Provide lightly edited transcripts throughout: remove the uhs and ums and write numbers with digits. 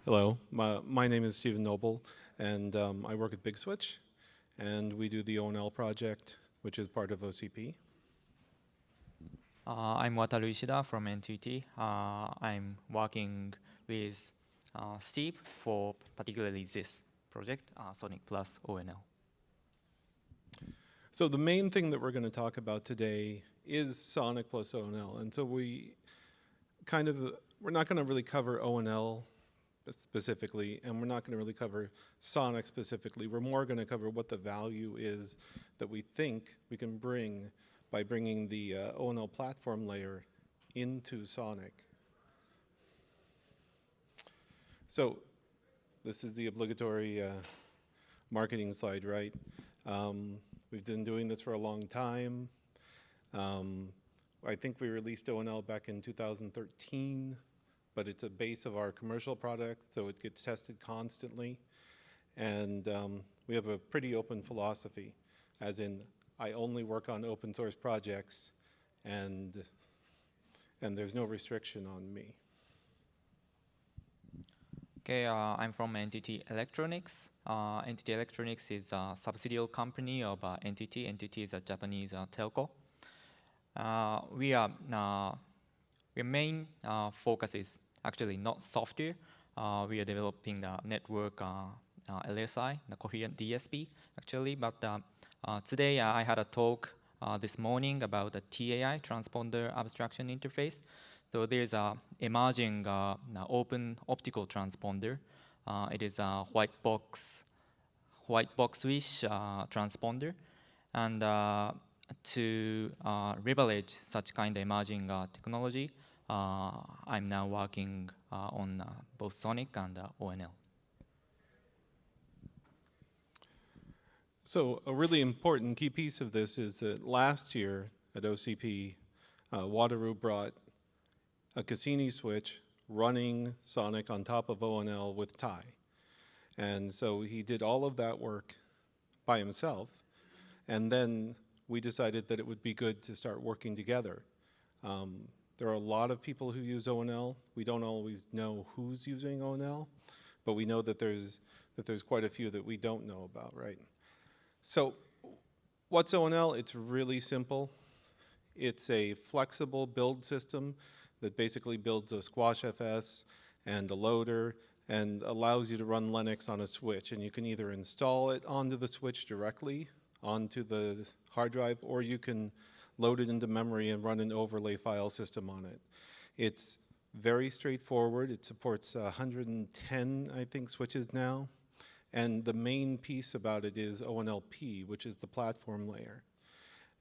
Hello, my name is Steven Noble, and I work at Big Switch, and we do the ONL project, which is part of OCP. I'm Wataru Ishida from NTT. I'm working with Steve for particularly this project, SONiC plus ONL. So the main thing that we're going to talk about today is SONiC plus ONL, and so we're not going to really cover ONL specifically, and we're not going to really cover SONiC specifically. We're more going to cover what the value is that we think we can bring by bringing the ONL platform layer into SONiC. So this is the obligatory marketing slide, right? We've been doing this for a long time. I think we released ONL back in 2013. But it's a base of our commercial product, so it gets tested constantly. And we have a pretty open philosophy, as in I only work on open source projects, and there's no restriction on me. Okay, I'm from NTT Electronics. NTT Electronics is a subsidiary company of NTT. NTT is a Japanese telco. Our main focus is actually not software. We are developing the network LSI, the coherent DSP, actually. But today I had a talk this morning about the TAI, transponder abstraction interface. So there's a emerging open optical transponder. It is a white box wish transponder, and to leverage such kind of emerging technology, I'm now working on both SONiC and ONL. So a really important key piece of this is that last year at OCP, Wataru brought a Cassini switch running SONiC on top of ONL with TAI. And so he did all of that work by himself, and then we decided that it would be good to start working together. There are a lot of people who use ONL. We don't always know who's using ONL, but we know that there's quite a few that we don't know about, right? So what's ONL? It's really simple. It's a flexible build system that basically builds a squash FS and a loader and allows you to run Linux on a switch. And you can either install it onto the switch directly, onto the hard drive, or you can load it into memory and run an overlay file system on it. It's very straightforward. It supports 110, I think, switches now. And the main piece about it is ONLP, which is the platform layer.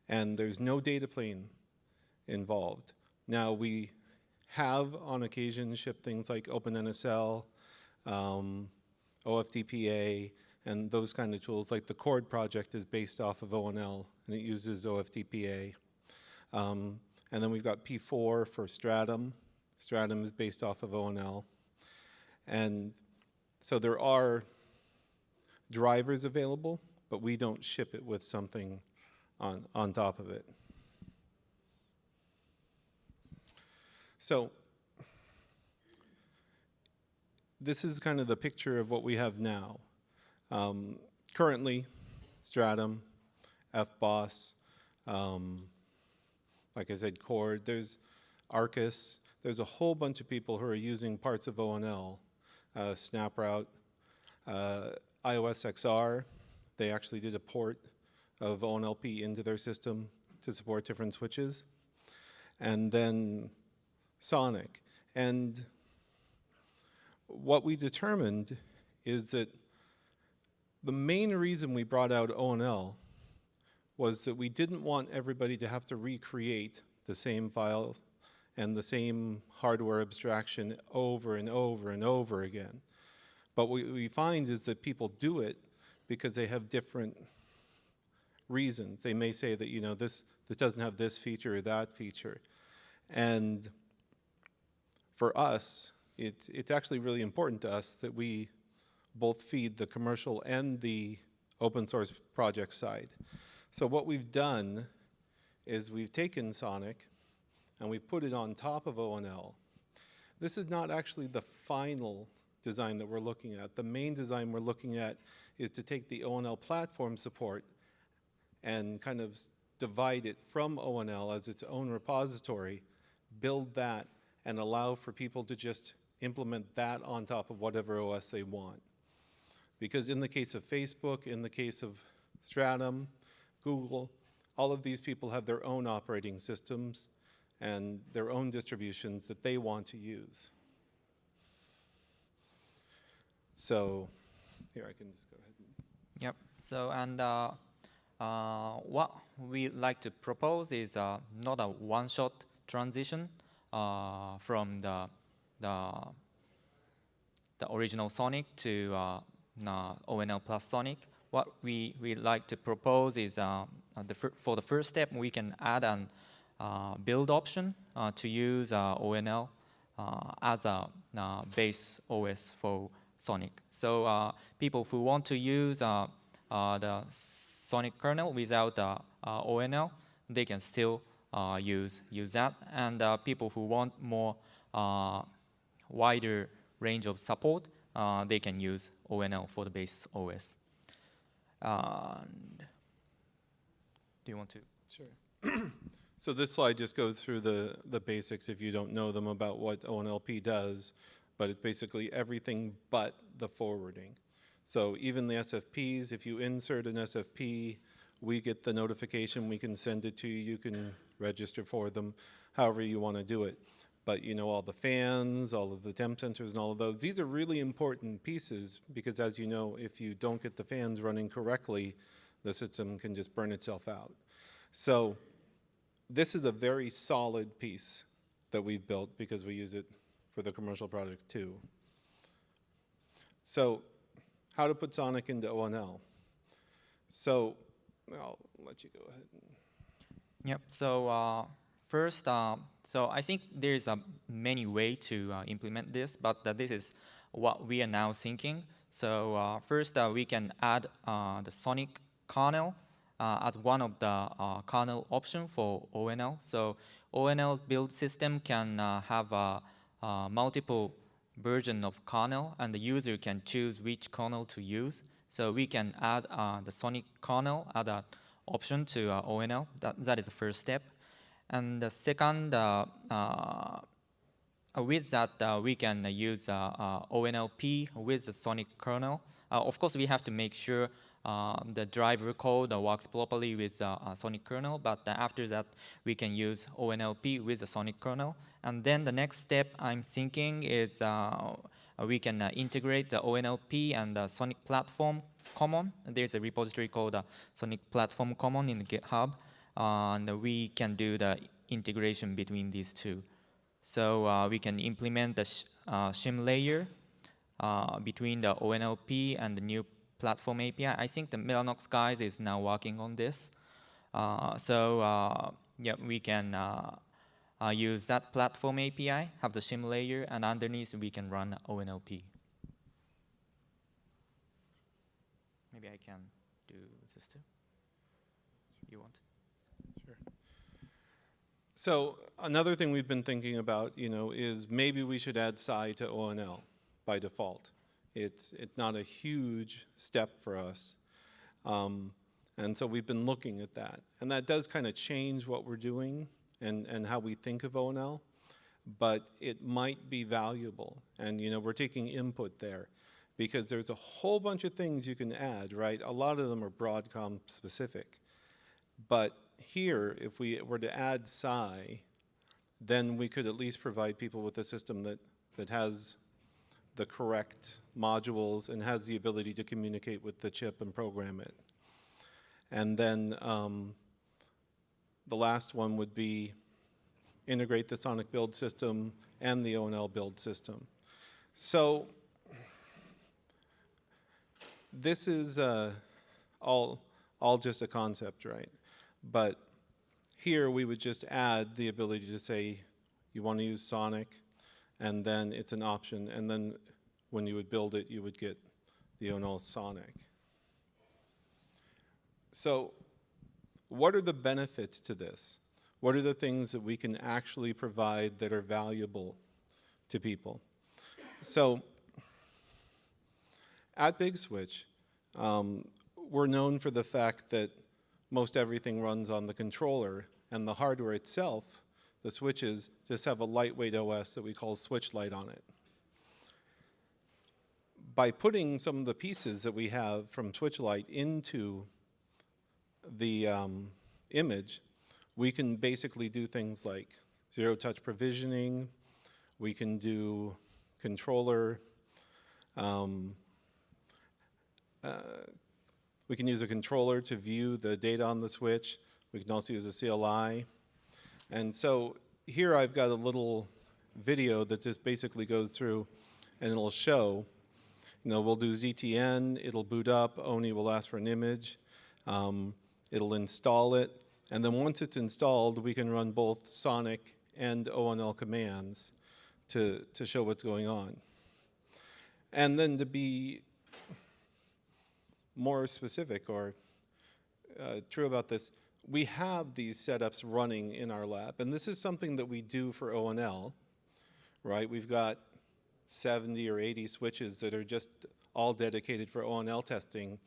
And there's no data plane involved. Now, we have on occasion shipped things like OpenNSL, OFDPA, and those kind of tools. Like the Chord project is based off of ONL, and it uses OFDPA. And then we've got P4 for Stratum. Stratum is based off of ONL. And so there are drivers available, but we don't ship it with something on top of it. So this is kind of the picture of what we have now. Currently, Stratum, FBOSS, like I said, Chord, there's Arcus, there's a whole bunch of people who are using parts of ONL, SnapRoute, iOS XR, they actually did a port of ONLP into their system to support different switches. And then SONiC. And what we determined is that the main reason we brought out ONL was that we didn't want everybody to have to recreate the same file and the same hardware abstraction over and over and over again. But what we find is that people do it because they have different reasons. They may say that, you know, this doesn't have this feature or that feature. And for us, it's actually really important to us that we both feed the commercial and the open source project side. So what we've done is we've taken SONiC and we've put it on top of ONL. This is not actually the final design that we're looking at. The main design we're looking at is to take the ONL platform support and kind of divide it from ONL as its own repository, build that, and allow for people to just implement that on top of whatever OS they want. Because in the case of Facebook, in the case of Stratum, Google, all of these people have their own operating systems and their own distributions that they want to use. So here I can just go ahead. Yep. So, and what we like to propose is not a one-shot transition from the original SONiC to ONL plus SONiC. What we like to propose is for the first step, we can add an build option to use ONL as a base OS for SONiC. So people who want to use the SONiC kernel without ONL, they can still use that. And people who want more wider range of support, they can use ONL for the base OS. And do you want to? Sure. So this slide just goes through the basics if you don't know them about what ONLP does, but it's basically everything but the forwarding. So even the SFPs, if you insert an SFP, we get the notification, we can send it to you, you can register for them, however you want to do it. But you know, all the fans, all of the temp sensors and all of those, these are really important pieces because as you know, if you don't get the fans running correctly, the system can just burn itself out. So this is a very solid piece that we've built because we use it for the commercial project too. So how to put SONiC into ONL. So I'll let you go ahead. Yep. So first, so I think there's many ways to implement this, but this is what we are now thinking. So first, we can add the SONiC kernel as one of the kernel option for ONL. So ONL's build system can have multiple version of kernel, and the user can choose which kernel to use. So we can add the SONiC kernel as an option to ONL. That is the first step. And the second, with that, we can use ONLP with the SONiC kernel. Of course, we have to make sure the driver code works properly with SONiC kernel, but after that, we can use ONLP with the SONiC kernel. And then the next step I'm thinking is we can integrate the ONLP and the SONiC Platform Common. There's a repository called SONiC Platform Common in GitHub, and we can do the integration between these two. So we can implement the shim layer between the ONLP and the new platform API. I think the Mellanox guys is now working on this. Yeah, we can use that platform API, have the shim layer, and underneath we can run ONLP. Maybe I can do this too. You want? Sure. So another thing we've been thinking about, you know, is maybe we should add SCI to ONL by default. It's not a huge step for us. And so we've been looking at that. And that does kind of change what we're doing and how we think of ONL, but it might be valuable. And you know, we're taking input there because there's a whole bunch of things you can add, right? A lot of them are Broadcom specific. But here, if we were to add SCI, then we could at least provide people with a system that has the correct modules and has the ability to communicate with the chip and program it. And then the last one would be integrate the SONiC Build System and the ONL Build System. So this is all just a concept, right? But here we would just add the ability to say you want to use SONiC, and then it's an option, and then when you would build it, you would get the ONL SONiC. So what are the benefits to this? What are the things that we can actually provide that are valuable to people? So At Big Switch, we're known for the fact that most everything runs on the controller, and the hardware itself, the switches, just have a lightweight OS that we call Switch Lite on it. By putting some of the pieces that we have from Switch Lite into the image, we can basically do things like zero-touch provisioning. We can do controller. We can use a controller to view the data on the switch. We can also use a CLI. And so here I've got a little video that just basically goes through and it'll show, we'll do ZTN, it'll boot up, ONI will ask for an image, it'll install it, and then once it's installed, we can run both SONiC and ONL commands to show what's going on. And then to be more specific or true about this, we have these setups running in our lab, and this is something that we do for ONL, right? We've got 70 or 80 switches that are just all dedicated for ONL testing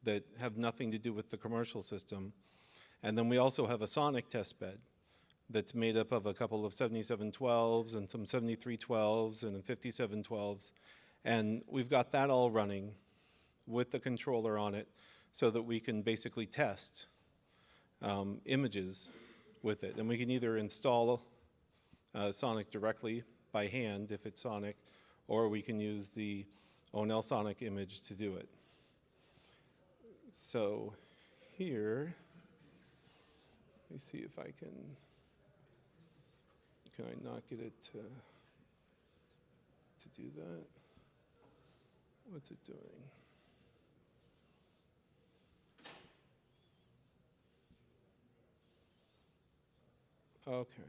that have nothing to do with the commercial system. And then we also have a SONiC test bed that's made up of a couple of 7712s and some 7312s and 5712s. And we've got that all running with the controller on it so that we can basically test images with it. And we can either install SONiC directly by hand if it's SONiC, or we can use the ONL SONiC image to do it. So here, let me see if I can I not get it to do that? What's it doing? Okay.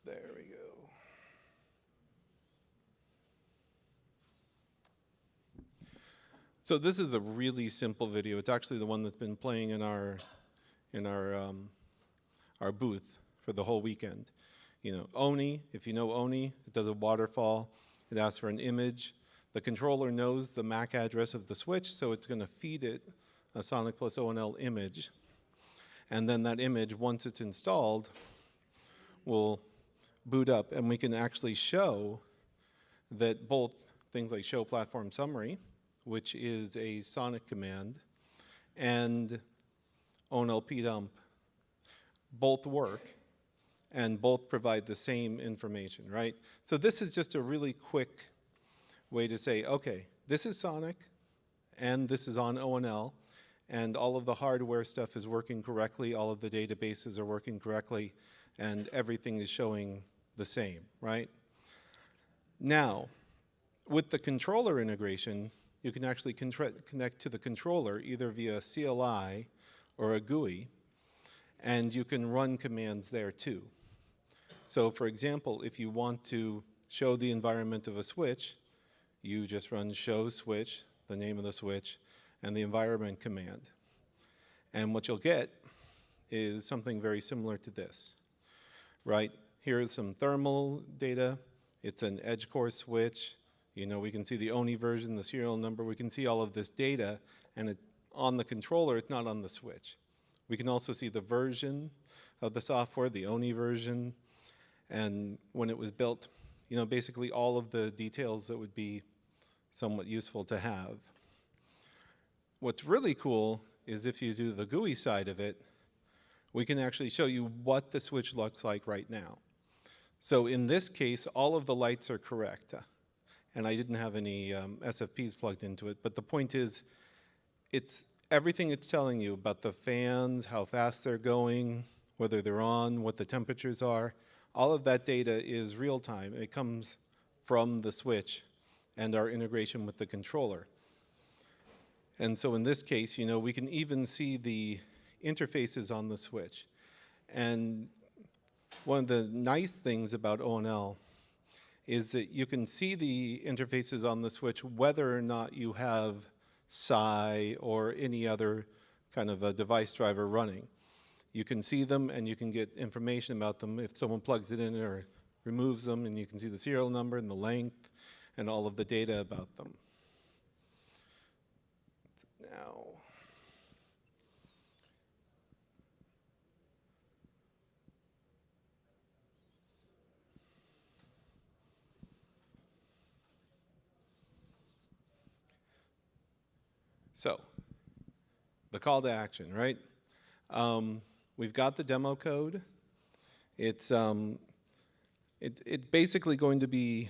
There we go. So this is a really simple video. It's actually the one that's been playing in our booth for the whole weekend. ONI, if you know ONI, it does a waterfall. It asks for an image. The controller knows the MAC address of the switch, so it's going to feed it a SONiC plus ONL image. And then that image, once it's installed, will boot up. And we can actually show that both things like show platform summary, which is a SONiC command, and ONL pdump both work and both provide the same information, right? So this is just a really quick way to say, okay, this is SONiC, and this is on ONL, and all of the hardware stuff is working correctly, all of the databases are working correctly, and everything is showing the same, right? Now, with the controller integration, you can actually connect to the controller either via CLI or a GUI, and you can run commands there too. So for example, if you want to show the environment of a switch, you just run show switch, the name of the switch, and the environment command. And what you'll get is something very similar to this, right? Here's some thermal data. It's an Edge-Core switch. We can see the ONI version, the serial number. We can see all of this data, and on the controller, it's not on the switch. We can also see the version of the software, the ONI version, and when it was built, basically all of the details that would be somewhat useful to have. What's really cool is if you do the GUI side of it, we can actually show you what the switch looks like right now. So in this case, all of the lights are correct. And I didn't have any SFPs plugged into it, but the point is, it's everything it's telling you about the fans, how fast they're going, whether they're on, what the temperatures are. All of that data is real time. It comes from the switch and our integration with the controller. And so in this case, we can even see the interfaces on the switch. And one of the nice things about ONL is that you can see the interfaces on the switch whether or not you have SI or any other kind of a device driver running. You can see them and you can get information about them if someone plugs it in or removes them, and you can see the serial number and the length and all of the data about them. now. So, the call to action, right? We've got the demo code. It's basically going to be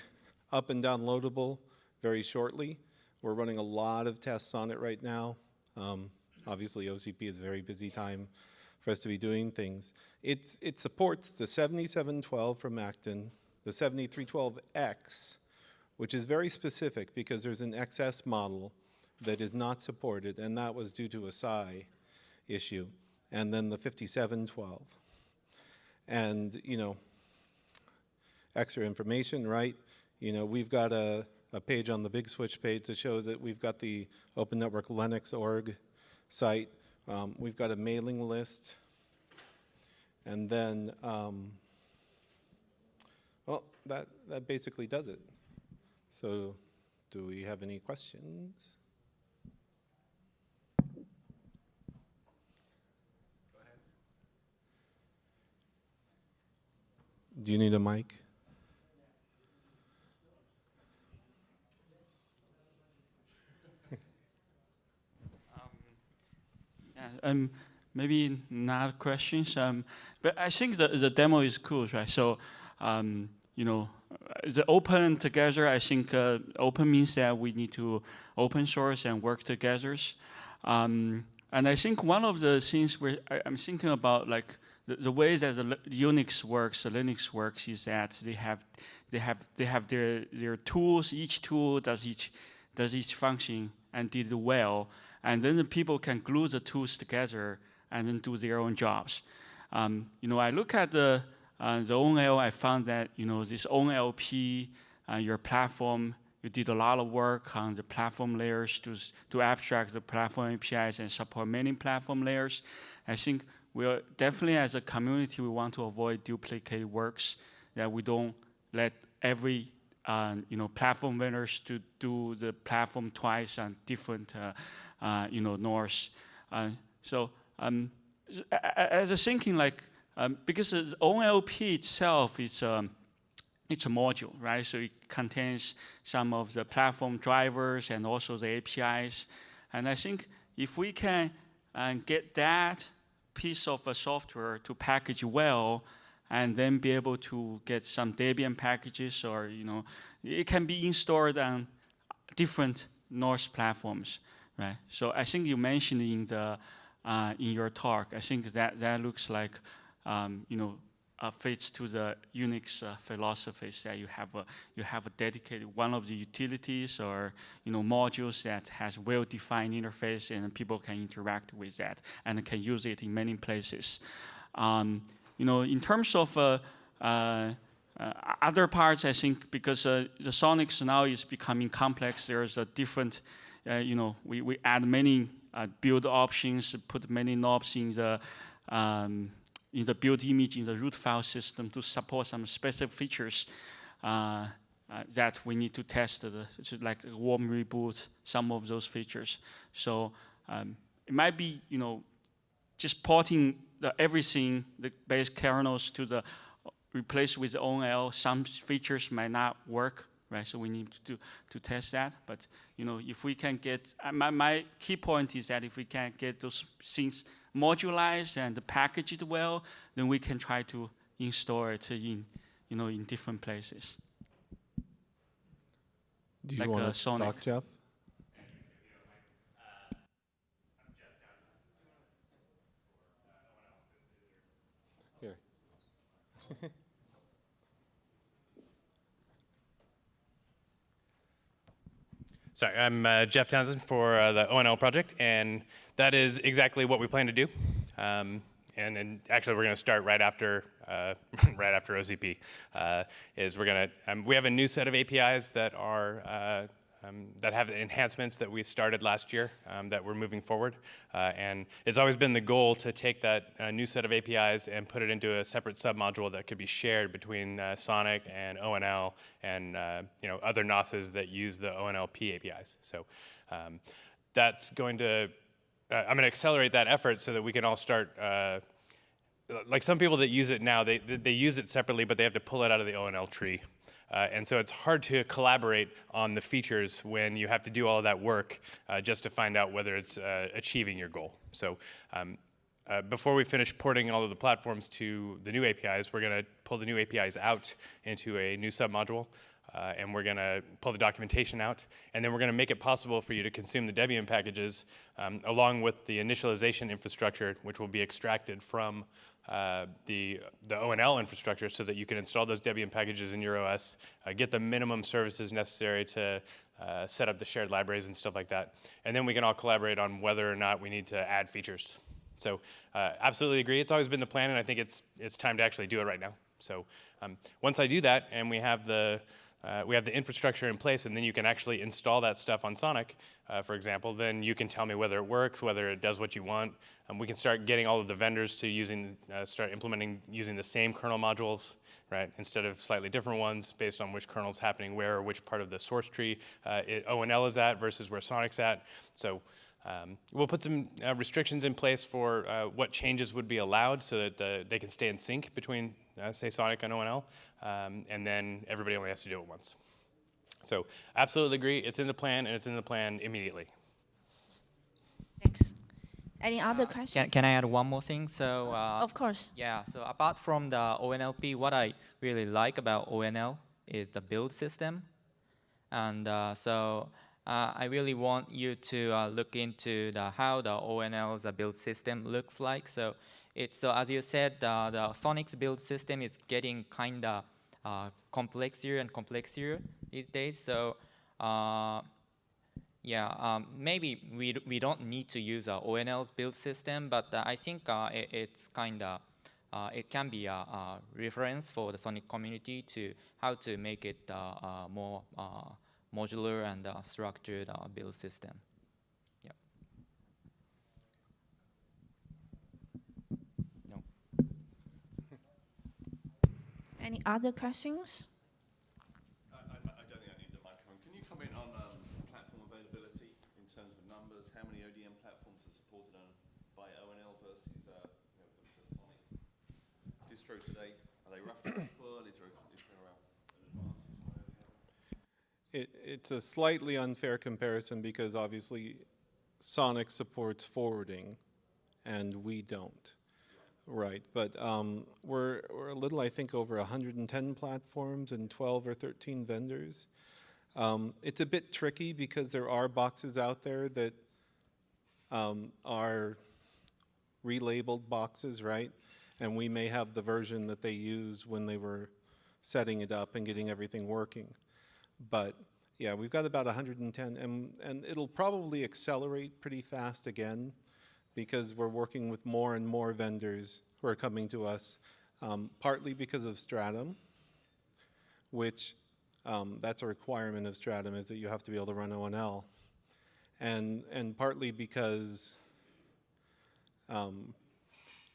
up and downloadable very shortly. We're running a lot of tests on it right now. Obviously, OCP is a very busy time for us to be doing things. It supports the 7712 from Acton, the 7312X, which is very specific because there's an XS model that is not supported, and that was due to a SI issue, and then the 5712. And, you know, extra information, right? You know, we've got a page on the Big Switch page to show that we've got the Open Network Linux org site. We've got a mailing list. And then, well, that basically does it. So do we have any questions? Go ahead. Do you need a mic? Maybe not questions, but I think the demo is cool, right? So, you know, the open together, I think open means that we need to open source and work together. And I think one of the things I'm thinking about, like the way that the Unix works, the Linux works, is that they have their tools. Each tool does each function and did it well. And then the people can glue the tools together and then do their own jobs. You know, I look at the ONL, I found that, you know, this ONLP, your platform, you did a lot of work on the platform layers to abstract the platform APIs and support many platform layers. I think we are definitely, as a community, we want to avoid duplicate works, that we don't let every you know, platform vendors to do the platform twice on different you know, NOS. So I was thinking, like, because the ONLP itself is it's a module, right? So it contains some of the platform drivers and also the APIs. And I think if we can get that piece of software to package well, and then be able to get some Debian packages, or, you know, it can be installed on different NOS platforms, right? So I think you mentioned in your talk, I think that looks like, you know, fits to the Unix philosophies, that you have a dedicated one of the utilities or, you know, modules that has well-defined interface, and people can interact with that and can use it in many places. You know, in terms of other parts, I think because the SONiC now is becoming complex, there's a different, you know, we add many build options, put many knobs in the build image in the root file system to support some specific features that we need to test, like a warm reboot, some of those features. So it might be, you know, just porting everything, the base kernels to the replace with ONL. Some features might not work, right? So we need to test that. But, you know, if we can get, my key point is that if we can get those things modularized and packaged well, then we can try to install it in, you know, in different places. Do you like want to SONiC. talk, Jeff? Here. Sorry, I'm Jeff Townsend for the ONL project, and that is exactly what we plan to do. And actually, we're going to start right after OCP. Is we're going to we have a new set of APIs that are that have enhancements that we started last year that we're moving forward. And it's always been the goal to take that new set of APIs and put it into a separate submodule that could be shared between SONiC and ONL and you know, other NOSes that use the ONLP APIs. So that's going to, I'm going to accelerate that effort so that we can all start, like some people that use it now, they use it separately, but they have to pull it out of the ONL tree. And so it's hard to collaborate on the features when you have to do all of that work just to find out whether it's achieving your goal. So before we finish porting all of the platforms to the new APIs, we're going to pull the new APIs out into a new submodule, and we're going to pull the documentation out, and then we're going to make it possible for you to consume the Debian packages along with the initialization infrastructure, which will be extracted from the ONL infrastructure so that you can install those Debian packages in your OS, get the minimum services necessary to set up the shared libraries and stuff like that. And then we can all collaborate on whether or not we need to add features. So absolutely agree. It's always been the plan, and I think it's time to actually do it right now. So once I do that, and we have the infrastructure in place, and then you can actually install that stuff on SONiC, for example, then you can tell me whether it works, whether it does what you want. We can start getting all of the vendors to start implementing using the same kernel modules, right, instead of slightly different ones based on which kernel's happening where, or which part of the source tree ONL is at versus where SONiC's at. So we'll put some restrictions in place for what changes would be allowed so that they can stay in sync between, say, SONiC and ONL, and then everybody only has to do it once. So absolutely agree. It's in the plan, and it's in the plan immediately. Thanks. Any other questions? Can I add one more thing? So Of course. yeah, so apart from the ONLP, what I really like about ONL is the build system. And I really want you to look into how the ONL's build system looks like. So as you said, the SONiC's build system is getting kind of complexier and complexier these days. So maybe we don't need to use ONL's build system, but I think it's kind of it can be a reference for the SONiC community to how to make it more modular and structured build system. Yeah. No. Any other questions? I don't think I need the microphone. Can you comment on platform availability in terms of numbers? How many ODM platforms are supported by ONL versus the SONiC distro today? Are they roughly equal? Is there an advantage? It's a slightly unfair comparison because obviously SONiC supports forwarding and we don't. Right, but we're a little, I think, over 110 platforms and 12 or 13 vendors. It's a bit tricky because there are boxes out there that are relabeled boxes, right? And we may have the version that they used when they were setting it up and getting everything working. But yeah, we've got about 110, and it'll probably accelerate pretty fast again because we're working with more and more vendors who are coming to us, partly because of Stratum, which that's a requirement of Stratum, is that you have to be able to run ONL, and partly because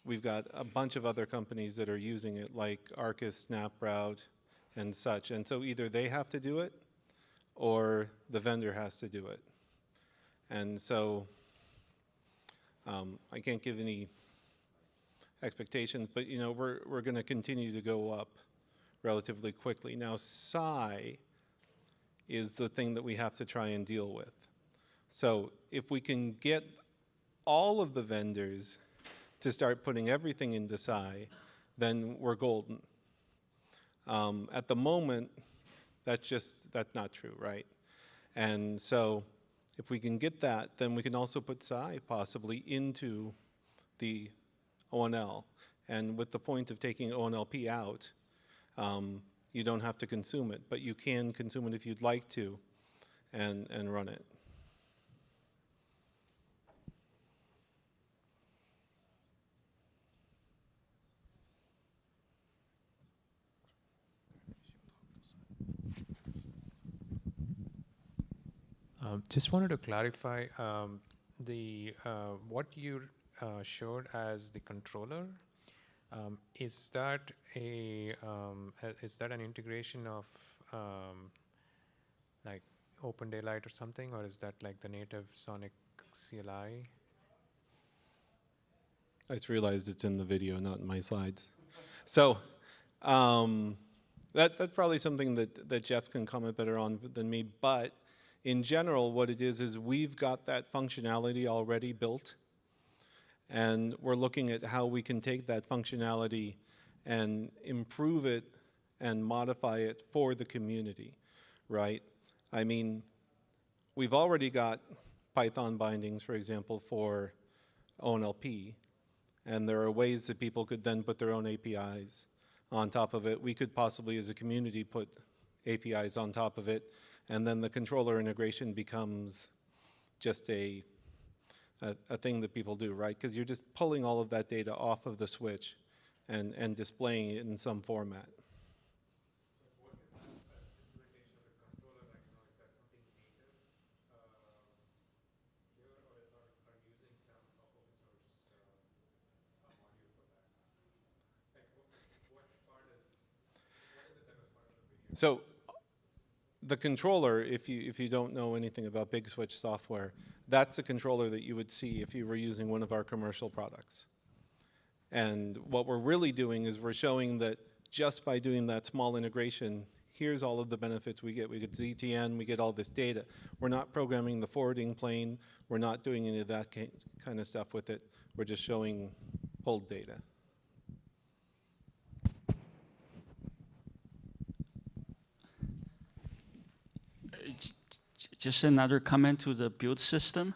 we've got a bunch of other companies that are using it, like Arcus, SnapRoute, and such, and so either they have to do it or the vendor has to do it. And so I can't give any expectations, but you know, we're going to continue to go up relatively quickly. Now, SCI is the thing that we have to try and deal with. So if we can get all of the vendors to start putting everything into SCI, then we're golden. At the moment, that's not true, right? And so if we can get that, then we can also put SCI possibly into the ONL. And with the point of taking ONLP out, you don't have to consume it, but you can consume it if you'd like to and run it. Just wanted to clarify what you showed as the controller. Is that an integration of like Open Daylight or something, or is that like the native SONiC CLI? I just realized it's in the video, not in my slides. So that's probably something that Jeff can comment better on than me. But in general, what it is we've got that functionality already built. And we're looking at how we can take that functionality and improve it and modify it for the community, right? I mean, we've already got Python bindings, for example, for ONLP. And there are ways that people could then put their own APIs on top of it. We could possibly, as a community, put APIs on top of it. And then the controller integration becomes just a thing that people do, right? Because you're just pulling all of that data off of the switch and displaying it in some format. So the controller, if you don't know anything about Big Switch software, that's a controller that you would see if you were using one of our commercial products. And what we're really doing is we're showing that just by doing that small integration, here's all of the benefits we get. We get ZTN, we get all this data. We're not programming the forwarding plane. We're not doing any of that kind of stuff with it. We're just showing pulled data. Just another comment to the build system.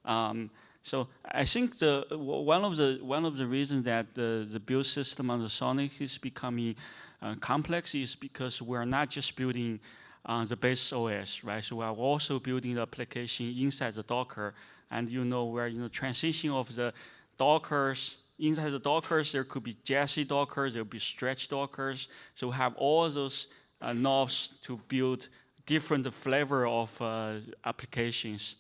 So I think one of the reasons that the build system on the SONiC is becoming complex is because we're not just building the base OS, right? So we're also building the application inside the Docker, and we're in the transition of the Dockers. Inside the Dockers, there could be Jesse Dockers, there will be stretch Dockers. So we have all those knobs to build different flavor of applications,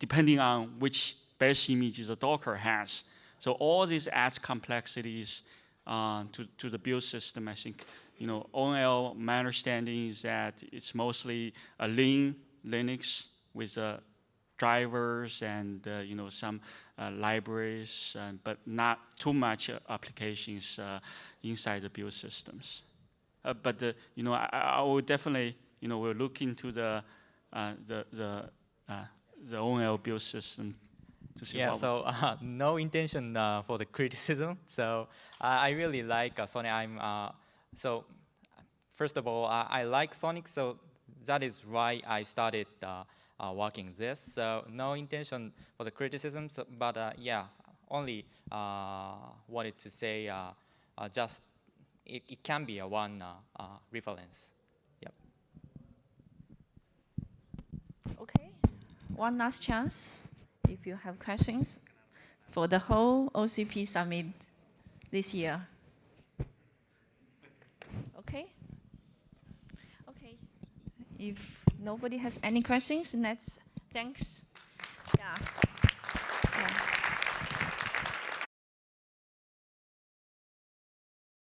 depending on which base image the Docker has. So all these adds complexities to the build system. I think, ONL, my understanding is that it's mostly a lean Linux with drivers and some libraries, but not too much applications inside the build systems. But I would definitely we'll look into the ONL build system to see. Yeah, so no intention for the criticism. So I really like SONiC. So first of all, I like SONiC, so that is why I started working this. So no intention for the criticism, but yeah, only wanted to say just it can be a one reference. Yep. Okay, one last chance if you have questions for the whole OCP Summit this year. Okay? Okay. If nobody has any questions, thanks